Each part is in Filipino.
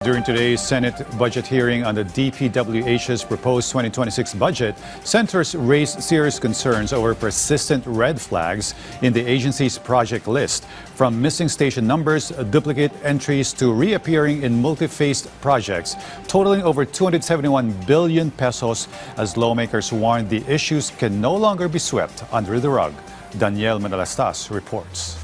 During today's Senate budget hearing on the DPWH's proposed 2026 budget, senators raised serious concerns over persistent red flags in the agency's project list, from missing station numbers, duplicate entries, to reappearing in multi-phased projects, totaling over 271 billion pesos, as lawmakers warn the issues can no longer be swept under the rug. Daniel Manalastas reports.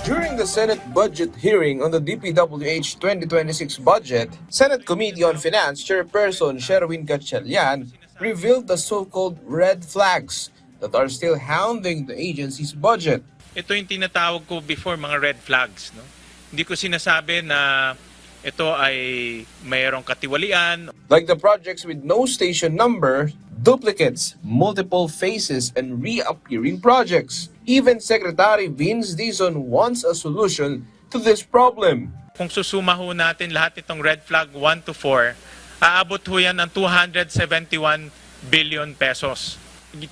During the Senate budget hearing on the DPWH 2026 budget, Senate Committee on Finance Chairperson Sherwin Gatchalian revealed the so-called red flags that are still hounding the agency's budget. Ito yung tinatawag ko before, mga red flags. No? Hindi ko sinasabi na ito ay mayroong katiwalian. Like the projects with no station number, duplicates, multiple phases, and reappearing projects. Even Secretary Vince Dizon wants a solution to this problem. Kung susuma ho natin lahat itong red flag 1 to 4, aabot ho yan ng 271 billion pesos.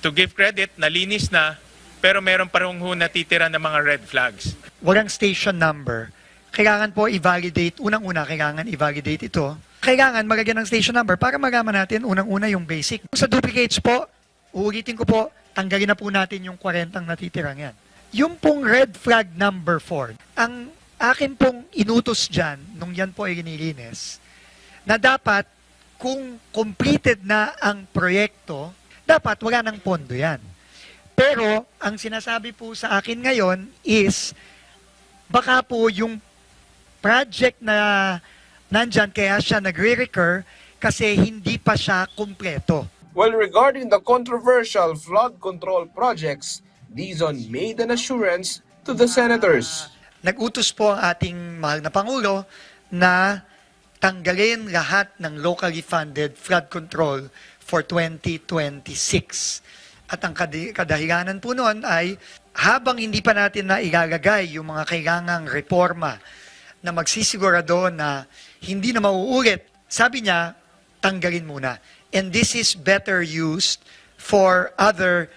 To give credit, nalinis na, pero meron pa rin ho natitira ng mga red flags. Walang station number. Kailangan po i-validate, unang-una kailangan i-validate ito. Kailangan magagyan ng station number para magaman natin unang-una yung basic. Sa duplicates po, uulitin ko po, tanggalin na po natin yung 40 natitirang yan. Yung pong red flag number 4, ang akin pong inutos dyan, nung yan po ay nilinis, na dapat kung completed na ang proyekto, dapat wala ng pondo yan. Pero ang sinasabi po sa akin ngayon is, baka po yung project na nandyan kaya siya nagre-recur kasi hindi pa siya kumpleto. Well, regarding the controversial flood control projects, Dizon made an assurance to the senators. Nag-utos po ang ating mahal na Pangulo na tanggalin lahat ng locally funded flood control for 2026. At ang kadahilanan po noon ay habang hindi pa natin na ilalagay yung mga kailangang reforma na magsisigurado na hindi na mauulit, sabi niya, tanggalin muna. And this is better used for other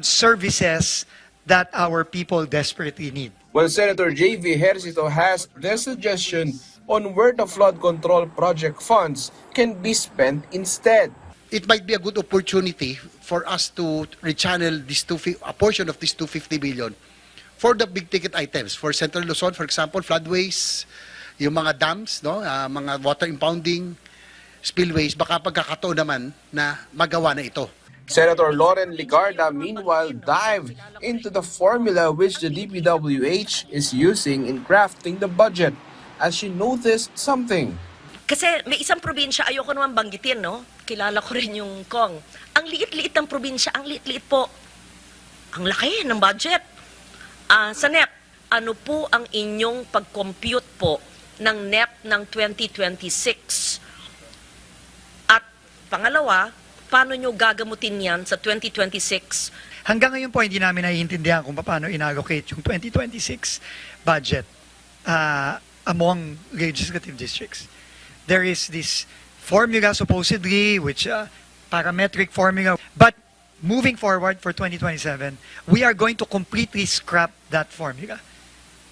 services that our people desperately need. Well, Senator J.V. Hercito has this suggestion on where the flood control project funds can be spent instead. It might be a good opportunity for us to rechannel a portion of this 250 billion for the big ticket items. For Central Luzon, for example, floodways, yung mga dams, no, mga water impounding, spillways, baka pagkakataon naman na magawa na ito. Senator Loren Ligarda, meanwhile, dived into the formula which the DPWH is using in crafting the budget, as she noticed something. Kasi may isang probinsya, ayoko naman banggitin, no? Kilala ko rin yung Kong. Ang liit-liit ng probinsya, ang liit-liit po. Ang laki ng budget. Sa NEP, ano po ang inyong pag-compute po ng NEP ng 2026? At pangalawa, paano nyo gagamutin yan sa 2026? Hanggang ngayon po, hindi namin naiintindihan kung paano inallocate yung 2026 budget among legislative districts. There is this formula supposedly, which parametric formula, but moving forward for 2027, we are going to completely scrap that formula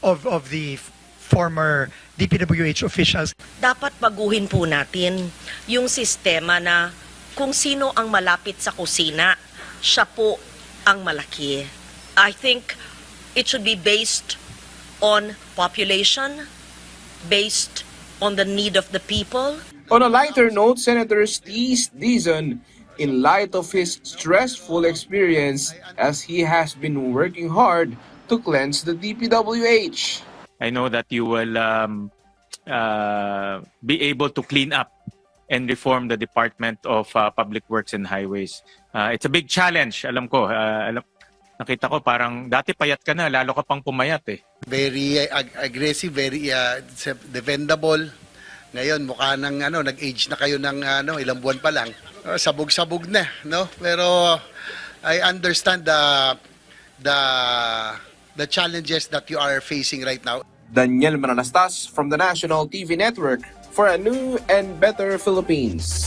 of the former DPWH officials. Dapat baguhin po natin yung sistema na kung sino ang malapit sa kusina, siya po ang malaki. I think it should be based on population, based on the need of the people. On a lighter note, Senators teased Dizon in light of his stressful experience as he has been working hard to cleanse the DPWH. I know that you will be able to clean up and reform the Department of Public Works and Highways. It's a big challenge, alam ko. Nakita ko parang dati payat ka na, lalo ka pang pumayat eh. Very aggressive, very defendable. Ngayon mukha nang nag-age na kayo ng ilang buwan pa lang. Sabog-sabog na, no? Pero I understand the challenges that you are facing right now. Daniel Manalastas from the National TV Network for a new and better Philippines.